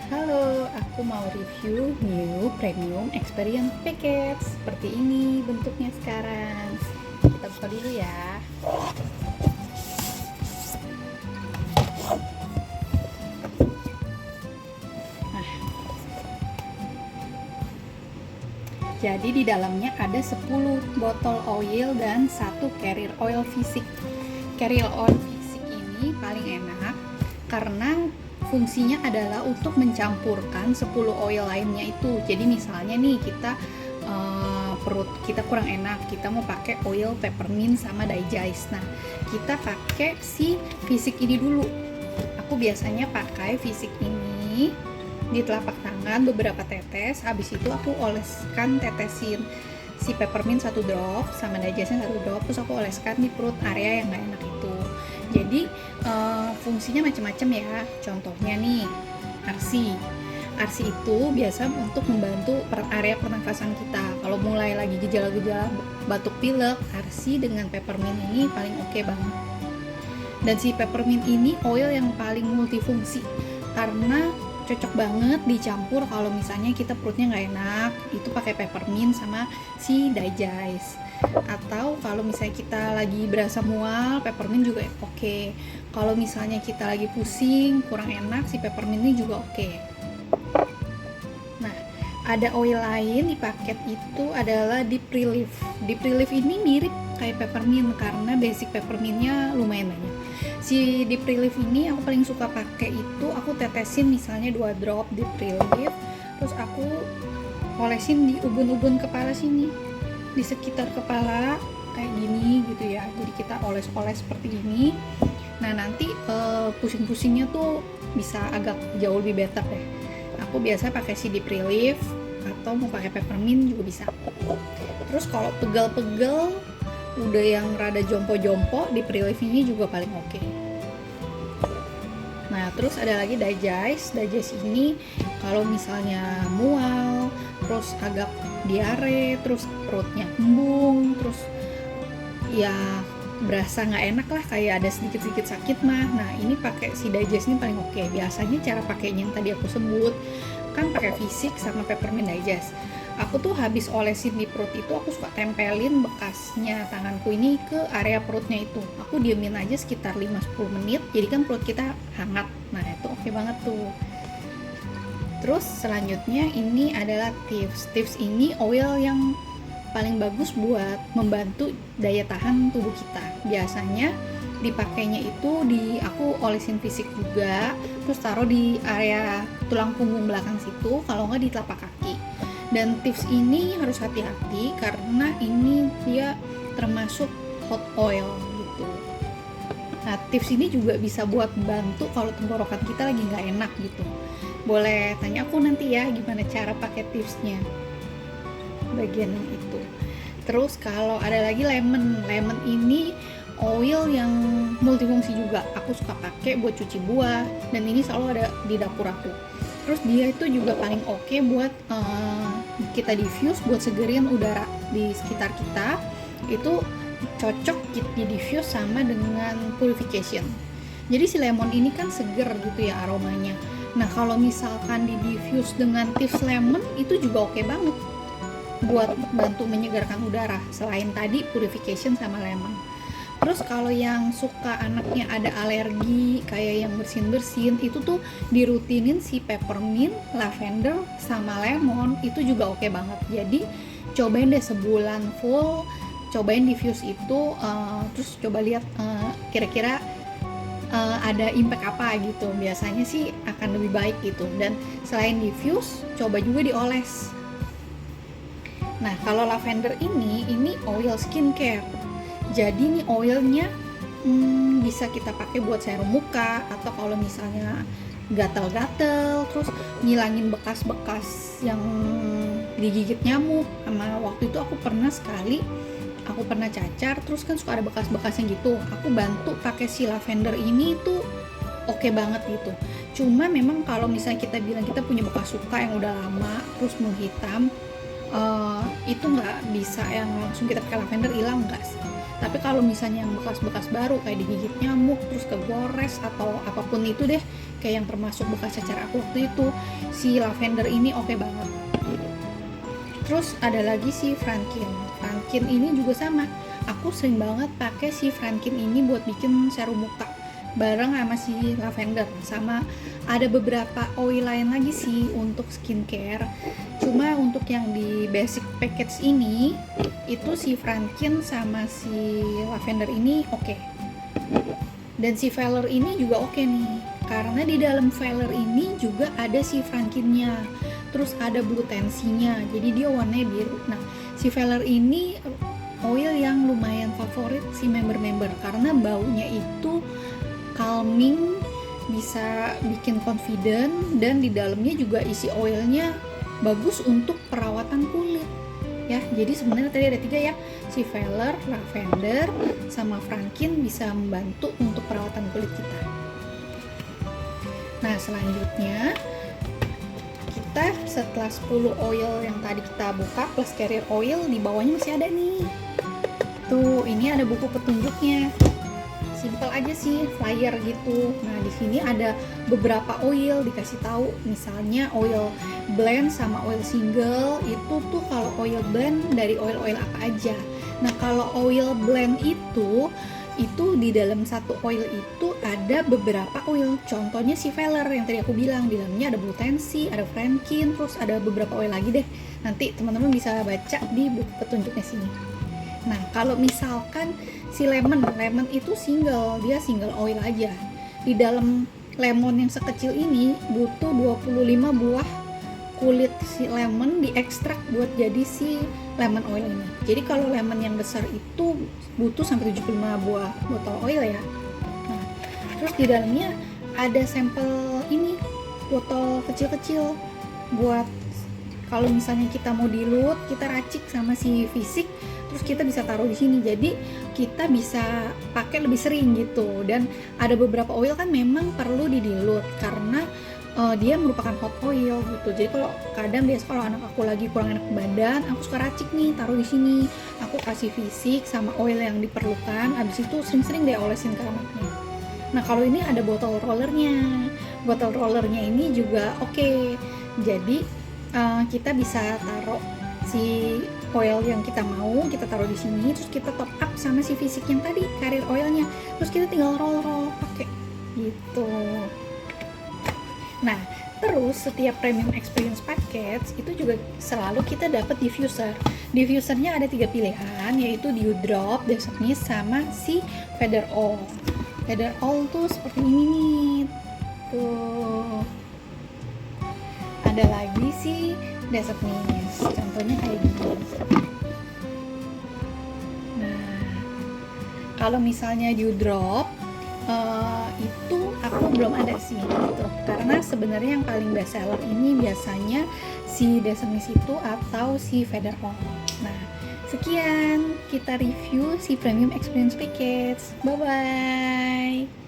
Halo, aku mau review new premium experience package. Seperti ini bentuknya sekarang. Kita buka dulu ya. Nah, jadi di dalamnya ada 10 botol oil dan 1 carrier oil fisik. Carrier oil fisik ini paling enak karena fungsinya adalah untuk mencampurkan 10 oil lainnya itu. Jadi misalnya nih kita perut kita kurang enak, kita mau pakai oil peppermint sama digest. Nah, kita pakai si fisik ini dulu. Aku biasanya pakai fisik ini di telapak tangan beberapa tetes, habis itu aku tetesin si peppermint 1 drop sama digestnya 1 drop, terus aku oleskan di perut area yang gak enak itu. Jadi fungsinya macam-macam ya. Contohnya nih, ARSI itu biasa untuk membantu area pernafasan kita. Kalau mulai lagi gejala-gejala batuk pilek, ARSI dengan peppermint ini paling oke banget. Dan si peppermint ini oil yang paling multifungsi karena cocok banget dicampur kalau misalnya kita perutnya nggak enak, itu pakai peppermint sama si digest. Atau kalau misalnya kita lagi berasa mual, peppermint juga oke. Kalau misalnya kita lagi pusing, kurang enak, si peppermint ini juga oke. Nah, ada oil lain di paket itu adalah deep relief. Deep relief ini mirip kayak peppermint karena basic peppermintnya lumayan banyak. Si deep relief ini aku paling suka pakai itu, aku tetesin misalnya 2 drop deep relief, terus aku olesin di ubun-ubun kepala sini, di sekitar kepala kayak gini gitu ya. Jadi kita oles-oles seperti ini. Nah, nanti pusing-pusingnya tuh bisa agak jauh lebih better deh. Aku biasa pakai si deep relief atau mau pakai peppermint juga bisa. Terus kalau pegel-pegel udah yang rada jompo-jompo, deep relief ini juga paling oke. Nah, terus ada lagi digest. Digest ini kalau misalnya mual, terus agak diare, terus perutnya embung, terus ya berasa nggak enak lah, kayak ada sedikit-sedikit sakit mah. Nah, ini pakai si digest ini paling oke. Biasanya cara pakainya yang tadi aku sebut kan pakai fisik sama peppermint digest. Aku tuh habis olesin di perut itu, aku suka tempelin bekasnya tanganku ini ke area perutnya itu. Aku diemin aja sekitar 5-10 menit, jadi kan perut kita hangat. Nah, itu oke banget tuh. Terus selanjutnya ini adalah tips. Tips ini oil yang paling bagus buat membantu daya tahan tubuh kita. Biasanya dipakainya itu aku olesin fisik juga, terus taruh di area tulang punggung belakang situ, kalau nggak di telapak kaki. Dan tips ini harus hati-hati karena ini dia termasuk hot oil gitu. Nah, tips ini juga bisa buat bantu kalau tenggorokan kita lagi nggak enak gitu. Boleh tanya aku nanti ya gimana cara pakai tipsnya bagian yang itu. Terus kalau ada lagi lemon ini oil yang multifungsi juga. Aku suka pakai buat cuci buah dan ini selalu ada di dapur aku. Terus dia itu juga paling oke buat kita diffuse, buat segerin udara di sekitar kita. Itu cocok di diffuse sama dengan purification. Jadi si lemon ini kan seger gitu ya aromanya. Nah, kalau misalkan di diffuse dengan tips lemon itu juga oke banget buat bantu menyegarkan udara, selain tadi purification sama lemon. Terus kalau yang suka anaknya ada alergi kayak yang bersin-bersin, itu tuh dirutinin si peppermint, lavender sama lemon, itu juga oke banget. Jadi cobain deh sebulan full, cobain diffuse itu, terus coba lihat kira-kira ada impact apa gitu. Biasanya sih akan lebih baik gitu. Dan selain diffuse, coba juga dioles. Nah, kalau lavender ini oil skincare. Jadi nih oilnya bisa kita pakai buat serum muka, atau kalau misalnya gatal-gatal, terus ngilangin bekas-bekas yang digigit nyamuk. Sama waktu itu aku pernah cacar, terus kan suka ada bekas-bekasnya gitu. Aku bantu pakai si lavender ini tuh oke banget gitu. Cuma memang kalau misalnya kita bilang kita punya bekas luka yang udah lama terus menghitam, itu nggak bisa yang langsung kita pakai lavender hilang, nggak sih. Tapi kalau misalnya yang bekas-bekas baru kayak digigit nyamuk terus kegores atau apapun itu deh, kayak yang termasuk bekas cacar aku waktu itu, si lavender ini oke banget. Terus ada lagi si Frankin. Frankin ini juga sama. Aku sering banget pakai si Frankin ini buat bikin serum muka bareng sama si lavender. Sama ada beberapa oil lain lagi sih untuk skincare. Cuma untuk yang di basic package ini itu si Frankin sama si lavender ini oke. Dan si Velar ini juga oke nih. Karena di dalam Velar ini juga ada si Frankinnya. Terus ada blue tensinya. Jadi dia warnanya biru. Nah, si Velar ini oil yang lumayan favorit si member-member karena baunya itu calming, bisa bikin confident, dan di dalamnya juga isi oilnya bagus untuk perawatan kulit ya. Jadi sebenarnya tadi ada 3 ya, si Velar, lavender, sama Frankin bisa membantu untuk perawatan kulit kita. Nah selanjutnya kita setelah 10 oil yang tadi kita buka plus carrier oil, di bawahnya masih ada nih tuh, ini ada buku petunjuknya. Simple aja sih, flyer gitu. Nah di sini ada beberapa oil dikasih tahu, misalnya oil blend sama oil single. Itu tuh kalau oil blend dari oil-oil apa aja. Nah kalau oil blend itu di dalam satu oil itu ada beberapa oil. Contohnya si Velar yang tadi aku bilang, di dalamnya ada blue tensi, ada Frankin, terus ada beberapa oil lagi deh. Nanti teman-teman bisa baca di buku petunjuknya sini. Nah kalau misalkan si lemon itu single, dia single oil aja. Di dalam lemon yang sekecil ini butuh 25 buah kulit si lemon diekstrak buat jadi si lemon oil ini. Jadi kalau lemon yang besar itu butuh sampai 75 buah botol oil ya. Nah, terus di dalamnya ada sampel ini, botol kecil-kecil buat kalau misalnya kita mau dilute, kita racik sama si fisik, terus kita bisa taruh di sini. Jadi kita bisa pakai lebih sering gitu. Dan ada beberapa oil kan memang perlu didilut karena dia merupakan hot oil gitu. Jadi kalau kalau anak aku lagi kurang enak badan, aku suka racik nih, taruh di sini. Aku kasih fisik sama oil yang diperlukan. Abis itu sering-sering deh olesin ke anaknya. Nah kalau ini ada botol rollernya. Botol rollernya ini juga oke. Jadi kita bisa taruh si oil yang kita mau, kita taruh di sini, terus kita top up sama si fisik yang tadi, carrier oilnya, terus kita tinggal roll pakai gitu. Nah terus setiap premium experience package itu juga selalu kita dapat diffuser. Diffusernya ada 3 pilihan, yaitu dew drop, desert mist, sama si feather oil. Feather oil tuh seperti ini nih tuh. Ada lagi sih desert mist, contohnya kayak gini. Nah, kalau misalnya dew drop itu aku belum ada sih gitu. Karena sebenarnya yang paling best seller ini biasanya si desert mist itu atau si feather oil. Nah, sekian kita review si premium experience package. Bye bye.